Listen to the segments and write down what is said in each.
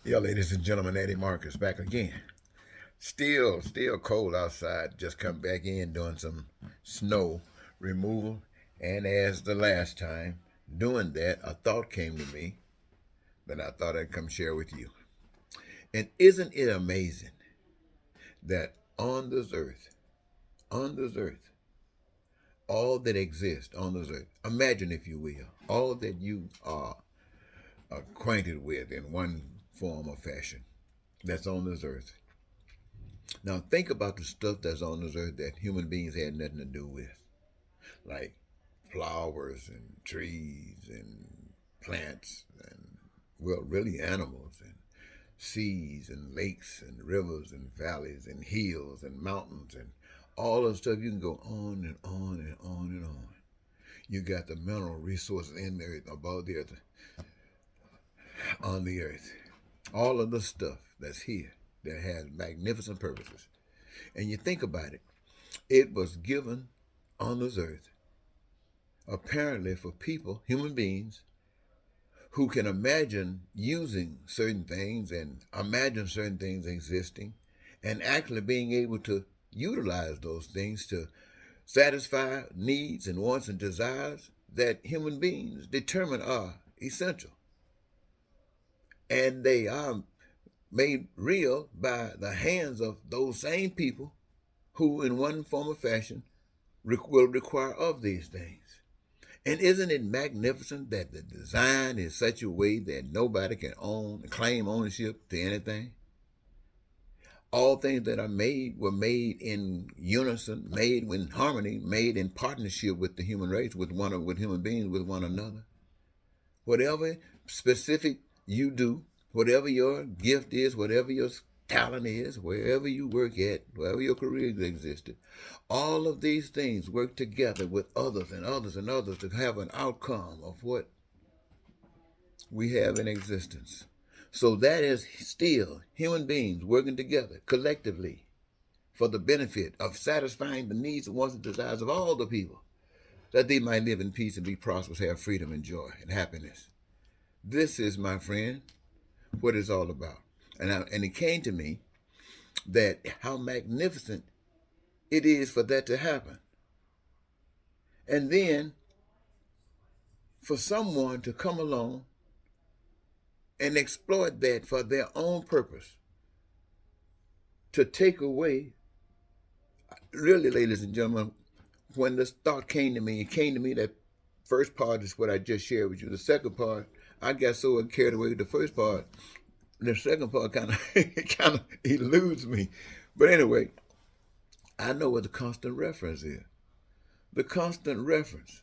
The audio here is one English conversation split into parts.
Yeah, ladies and gentlemen, Eddie Marcus back again. Still cold outside. Just come back in doing some snow removal. And as the last time, doing that, a thought came to me that I thought I'd come share with you. And isn't it amazing that on this earth, all that exists on this earth, imagine if you will, all that you are acquainted with in one form or fashion that's on this earth. Now think about the stuff that's on this earth that human beings had nothing to do with, like flowers and trees and plants and, well, really animals and seas and lakes and rivers and valleys and hills and mountains and all of the stuff. You can go on and on and on and on. You got the mineral resources in the earth, above the earth, on the earth. All of the stuff that's here that has magnificent purposes. And you think about it, it was given on this earth apparently for people, human beings, who can imagine using certain things and imagine certain things existing and actually being able to utilize those things to satisfy needs and wants and desires that human beings determine are essential. And they are made real by the hands of those same people who, in one form or fashion, will require of these things. And isn't it magnificent that the design is such a way that nobody can own, claim ownership to anything? All things that are made were made in unison, made in harmony, made in partnership with the human race, with human beings, with one another. Whatever specific you do, whatever your gift is, whatever your talent is, wherever you work at, wherever your career existed, all of these things work together with others and others and others to have an outcome of what we have in existence. So that is still human beings working together collectively for the benefit of satisfying the needs and wants and desires of all the people, that they might live in peace and be prosperous, have freedom and joy and happiness. This is, my friend, what it's all about. And it came to me that how magnificent it is for that to happen. And then for someone to come along and exploit that for their own purpose, to take away, really, ladies and gentlemen, when this thought came to me, it came to me that first part is what I just shared with you. The second part, I got so carried away with the first part, the second part kind of kind of eludes me. But anyway, I know what the constant reference is. The constant reference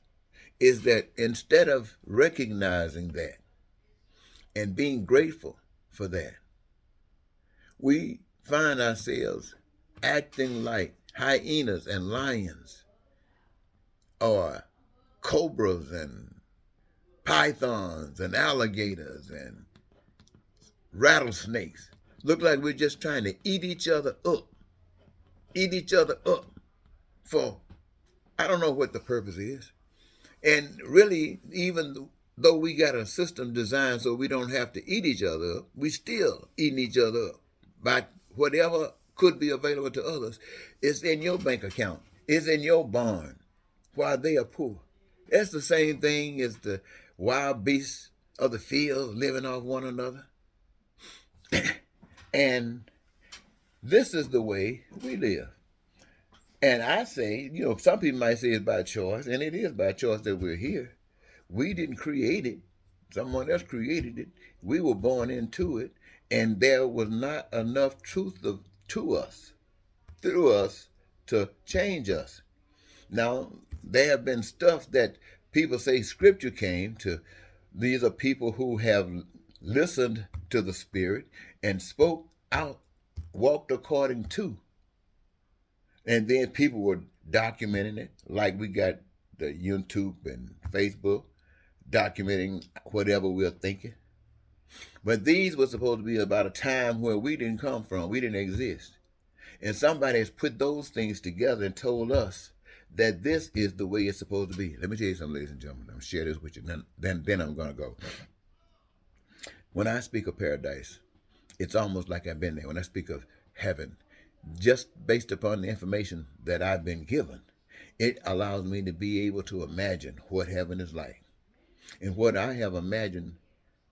is that instead of recognizing that and being grateful for that, we find ourselves acting like hyenas and lions or cobras and pythons and alligators and rattlesnakes. Look like we're just trying to eat each other up for, I don't know what the purpose is. And really, even though we got a system designed so we don't have to eat each other up, we still eating each other up by whatever could be available to others. It's in your bank account. It's in your barn while they are poor. That's the same thing as the wild beasts of the field living off one another. And this is the way we live. And I say, some people might say it's by choice, and it is by choice that we're here. We didn't create it. Someone else created it. We were born into it, and there was not enough truth to us, through us, to change us. Now, there have been stuff that people say scripture came to. These are people who have listened to the Spirit and spoke out, walked according to. And then people were documenting it, like we got the YouTube and Facebook documenting whatever we're thinking. But these were supposed to be about a time where we didn't come from, we didn't exist. And somebody has put those things together and told us that this is the way it's supposed to be. Let me tell you something, ladies and gentlemen. I'm going to share this with you. Then I'm going to go. When I speak of paradise, It's almost like I've been there. When I speak of heaven, just based upon the information that I've been given, it allows me to be able to imagine what heaven is like. And what I have imagined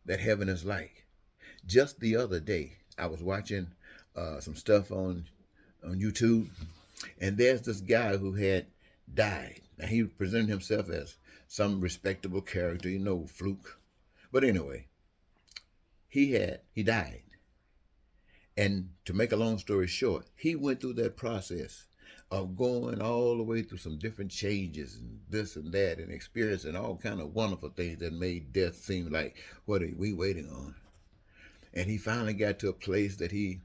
that heaven is like. Just the other day, I was watching some stuff on YouTube, and there's this guy who had died. Now, he presented himself as some respectable character, fluke. But anyway, he died. And to make a long story short, he went through that process of going all the way through some different changes and this and that and experiencing all kind of wonderful things that made death seem like, what are we waiting on? And he finally got to a place that he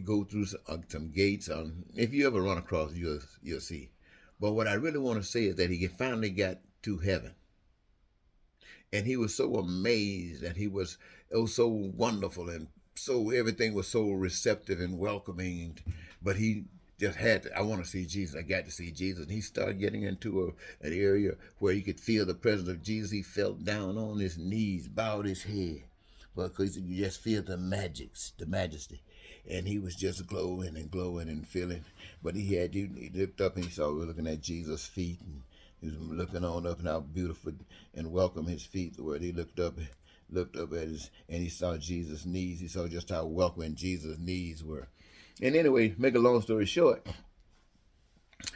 go through some gates. If you ever run across, you'll see. But what I really want to say is that he finally got to heaven. And he was so amazed, and it was so wonderful, and so everything was so receptive and welcoming. But he just had to, I want to see Jesus. I got to see Jesus. And he started getting into an area where he could feel the presence of Jesus. He fell down on his knees, bowed his head, because you just feel the majesty. And he was just glowing and feeling. But he looked up and he saw, we were looking at Jesus' feet, and he was looking on up and how beautiful and welcome his feet were. He looked up at his, and he saw Jesus' knees. He saw just how welcoming Jesus' knees were. And anyway, make a long story short,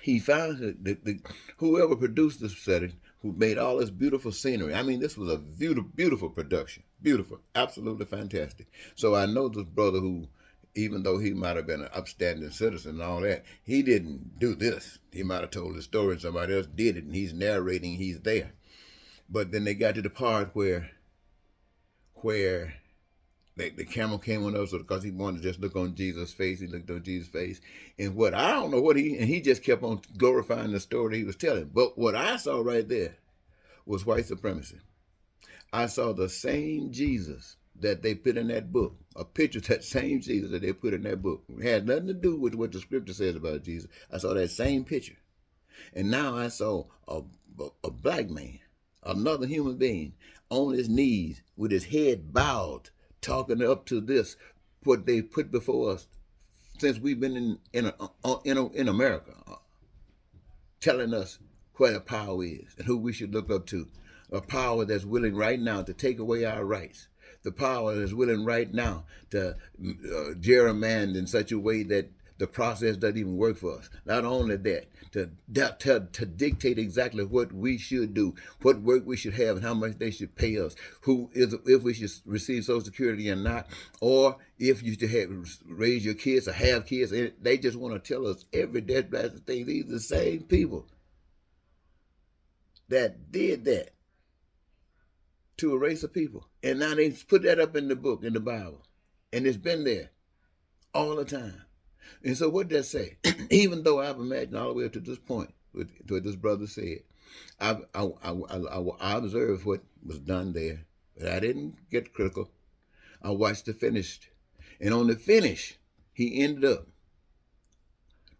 he found that whoever produced this setting, who made all this beautiful scenery. I mean, this was a beautiful production. Beautiful. Absolutely fantastic. So I know this brother who, even though he might have been an upstanding citizen and all that, he didn't do this. He might have told the story and somebody else did it, and he's narrating, he's there. But then they got to the part where the camera came on us because he wanted to just look on Jesus' face. He looked on Jesus' face. And I don't know and he just kept on glorifying the story he was telling. But what I saw right there was white supremacy. I saw the same Jesus that they put in that book, a picture of that same Jesus that they put in that book. It had nothing to do with what the scripture says about Jesus. I saw that same picture. And now I saw a black man, another human being, on his knees with his head bowed, talking up to this, what they put before us since we've been in America, telling us where the power is and who we should look up to. A power that's willing right now to take away our rights. The power that's willing right now to gerrymander in such a way that the process doesn't even work for us. Not only that, to dictate exactly what we should do, what work we should have, and how much they should pay us, if we should receive Social Security or not, or if you should raise your kids or have kids. They just want to tell us every dead bastard thing. These are the same people that did that to a race of people. And now they put that up in the book, in the Bible. And it's been there all the time. And so what does that say? Even though I've imagined all the way up to this point, to what this brother said, I observed what was done there, but I didn't get critical. I watched the finished. And on the finish, he ended up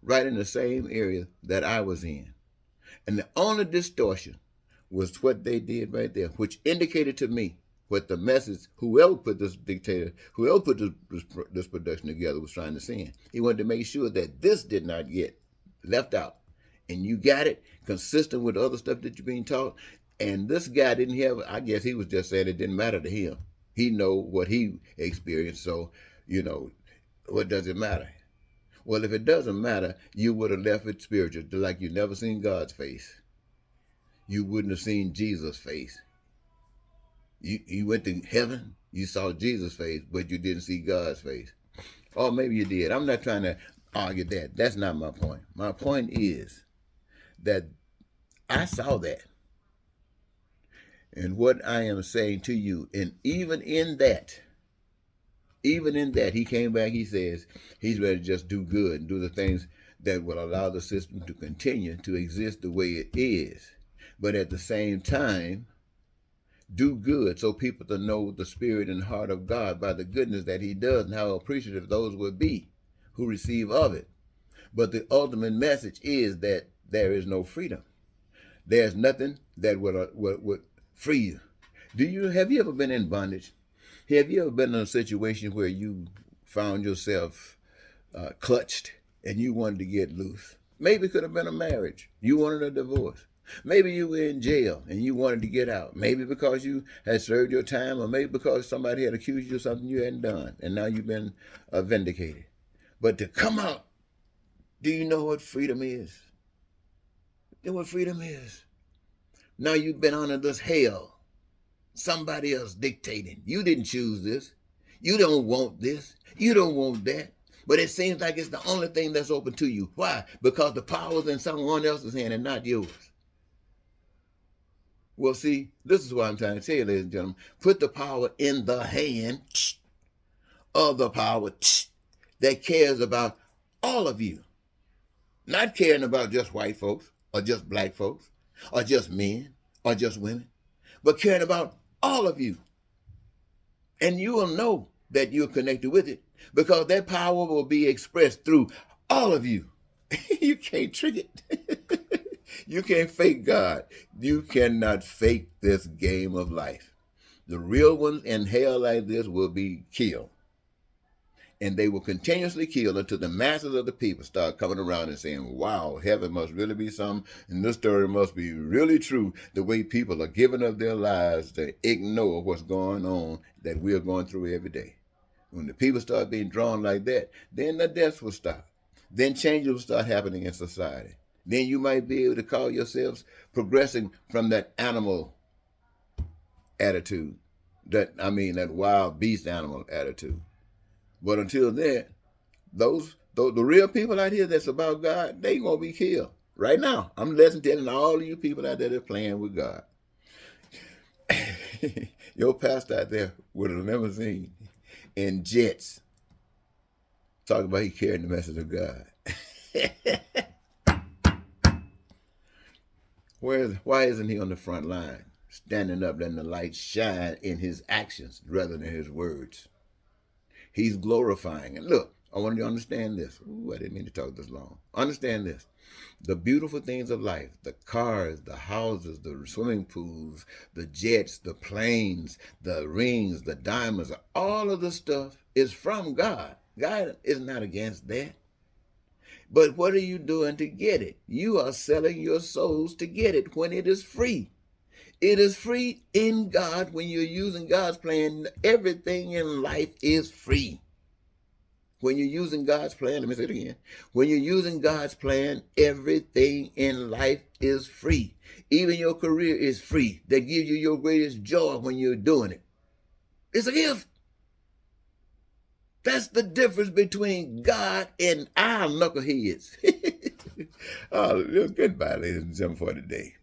right in the same area that I was in. And the only distortion was what they did right there, which indicated to me what the message, whoever put this production together was trying to send. He wanted to make sure that this did not get left out. And you got it consistent with the other stuff that you're being taught. And this guy didn't have, I guess he was just saying it didn't matter to him. He know what he experienced, so, what does it matter? Well, if it doesn't matter, you would have left it spiritual, like you never seen God's face. You wouldn't have seen Jesus' face. You went to heaven, you saw Jesus' face, but you didn't see God's face. Or maybe you did. I'm not trying to argue that. That's not my point. My point is that I saw that. And what I am saying to you, and even in that, he came back, he says, he's ready to just do good and do the things that will allow the system to continue to exist the way it is. But at the same time, do good so people to know the spirit and heart of God by the goodness that he does and how appreciative those would be who receive of it. But the ultimate message is that there is no freedom. There's nothing that would free you. Have you ever been in bondage? Have you ever been in a situation where you found yourself clutched and you wanted to get loose. Maybe it could have been a marriage. You wanted a divorce. Maybe you were in jail and you wanted to get out. Maybe because you had served your time, or maybe because somebody had accused you of something you hadn't done, and now you've been vindicated. But to come out, do you know what freedom is? You know what freedom is? Now you've been under this hell. Somebody else dictating. You didn't choose this. You don't want this. You don't want that. But it seems like it's the only thing that's open to you. Why? Because the power's in someone else's hand and not yours. Well, see, this is what I'm trying to tell you, ladies and gentlemen. Put the power in the hand of the power that cares about all of you. Not caring about just white folks, or just black folks, or just men, or just women, but caring about all of you. And you will know that you're connected with it, because that power will be expressed through all of you. You can't trick it. You can't fake God. You cannot fake this game of life. The real ones in hell like this will be killed. And they will continuously kill until the masses of the people start coming around and saying, wow, heaven must really be something, and this story must be really true, the way people are giving up their lives to ignore what's going on that we're going through every day. When the people start being drawn like that, then the deaths will stop. Then changes will start happening in society. Then you might be able to call yourselves progressing from that animal attitude, that wild beast animal attitude. But until then, the real people out here that's about God, they gonna be killed. Right now, I'm telling all of you people out there that are playing with God. Your pastor out there with a limousine and jets, talking about he carrying the message of God. Why isn't he on the front line, standing up, letting the light shine in his actions rather than his words? He's glorifying. And look, I want you to understand this. Ooh, I didn't mean to talk this long. Understand this. The beautiful things of life, the cars, the houses, the swimming pools, the jets, the planes, the rings, the diamonds, all of the stuff is from God. God is not against that. But what are you doing to get it? You are selling your souls to get it when it is free. It is free in God. When you're using God's plan, everything in life is free. When you're using God's plan, let me say it again. When you're using God's plan, everything in life is free. Even your career is free. That gives you your greatest joy when you're doing it. It's a gift. That's the difference between God and our knuckleheads. Oh, goodbye, ladies and gentlemen, for today.